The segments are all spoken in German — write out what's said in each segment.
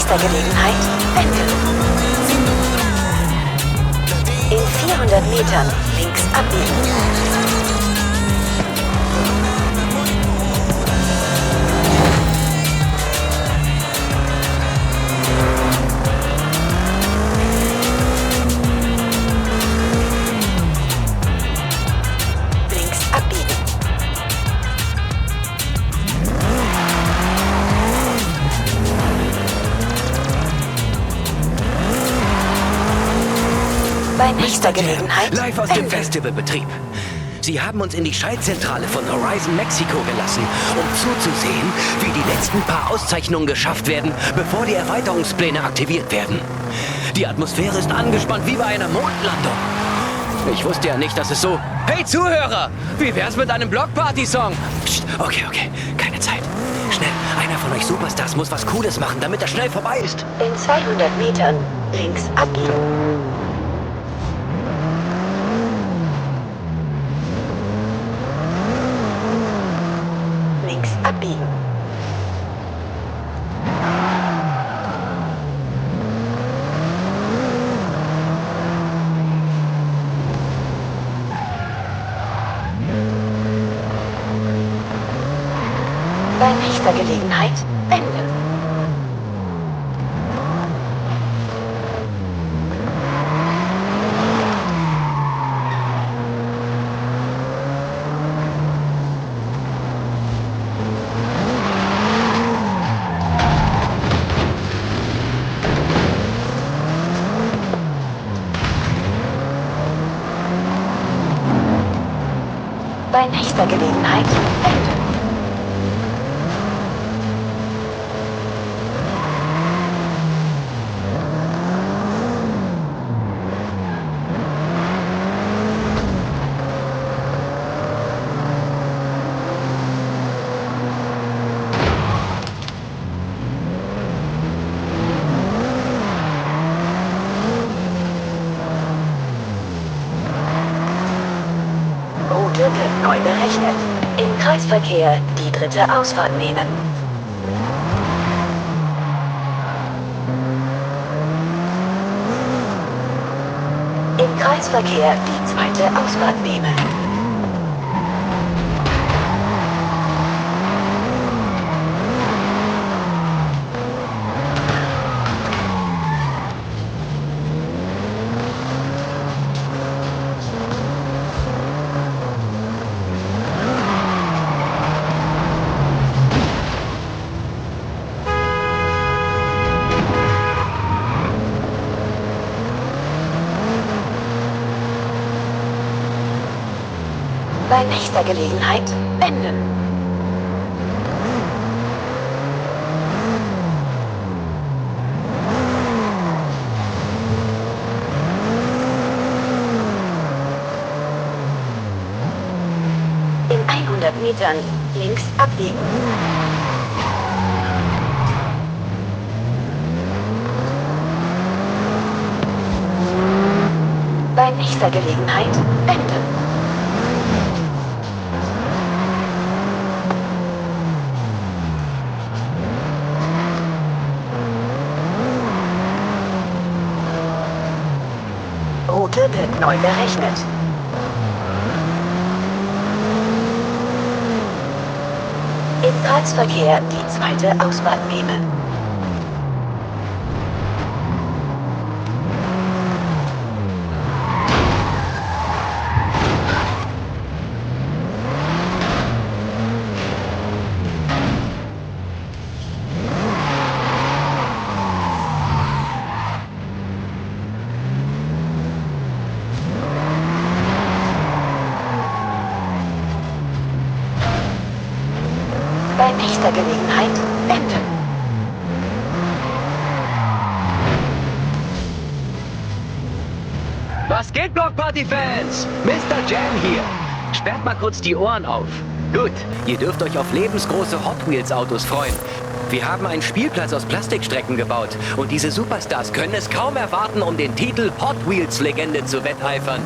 nächster Gelegenheit wenden. In 400 Metern links abbiegen. Bei nächster Gelegenheit live aus dem Festivalbetrieb. Sie haben uns in die Schaltzentrale von Horizon Mexiko gelassen, um zuzusehen, wie die letzten paar Auszeichnungen geschafft werden, bevor die Erweiterungspläne aktiviert werden. Die Atmosphäre ist angespannt wie bei einer Mondlandung. Ich wusste ja nicht, dass es so... Hey Zuhörer, wie wär's mit einem Blockparty-Song? Psst, okay, keine Zeit. Schnell, einer von euch Superstars muss was Cooles machen, damit er schnell vorbei ist. In 200 Metern links abbiegen. Links abbiegen. Bei nächster Gelegenheit wenden. Bei nächster Gelegenheit wenden. Route wird neu berechnet. Im Kreisverkehr die dritte Ausfahrt nehmen. Im Kreisverkehr die zweite Ausfahrt nehmen. Bei nächster Gelegenheit wenden. In 100 Metern links abbiegen. Bei nächster Gelegenheit wenden. Route wird neu berechnet. Im Kreisverkehr die zweite Ausfahrt nehmen. Bei nächster Gelegenheit wenden. Was geht, Blockparty-Fans? Mr. Jam hier. Sperrt mal kurz die Ohren auf. Gut, ihr dürft euch auf lebensgroße Hot Wheels-Autos freuen. Wir haben einen Spielplatz aus Plastikstrecken gebaut und diese Superstars können es kaum erwarten, um den Titel Hot Wheels-Legende zu wetteifern.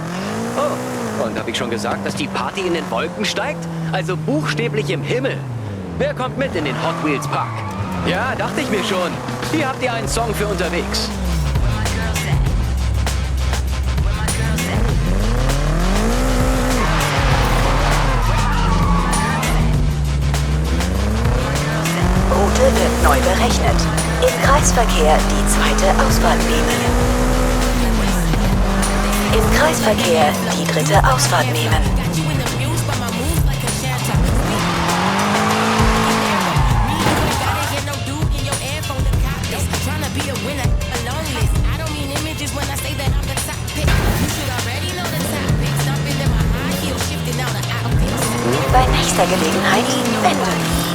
Oh, und habe ich schon gesagt, dass die Party in den Wolken steigt? Also buchstäblich im Himmel. Wer kommt mit in den Hot Wheels Park? Ja, dachte ich mir schon. Hier habt ihr einen Song für unterwegs. Route wird neu berechnet. Im Kreisverkehr die zweite Ausfahrt nehmen. Im Kreisverkehr die dritte Ausfahrt nehmen. Bei nächster Gelegenheit wenden.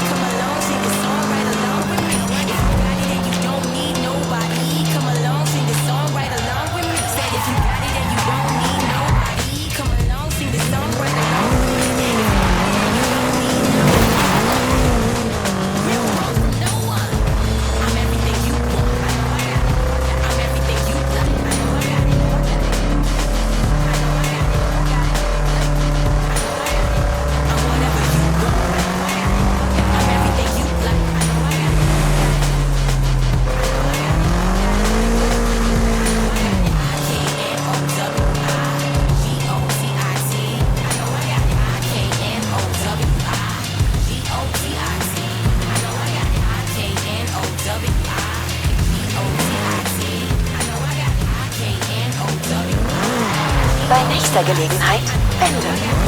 Bei nächster Gelegenheit wenden.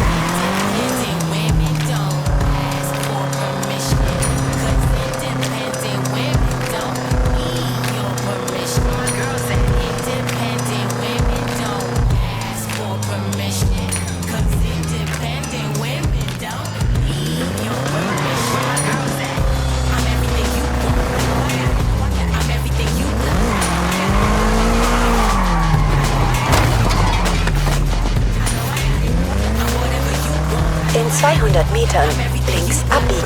In 200 Metern links abbiegen.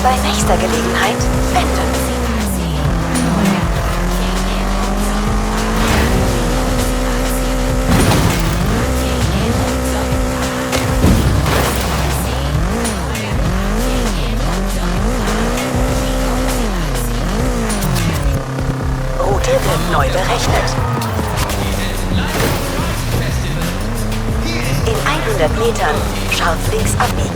Bei nächster Gelegenheit wenden. Route wird neu berechnet. In 100 Metern scharf links abbiegen.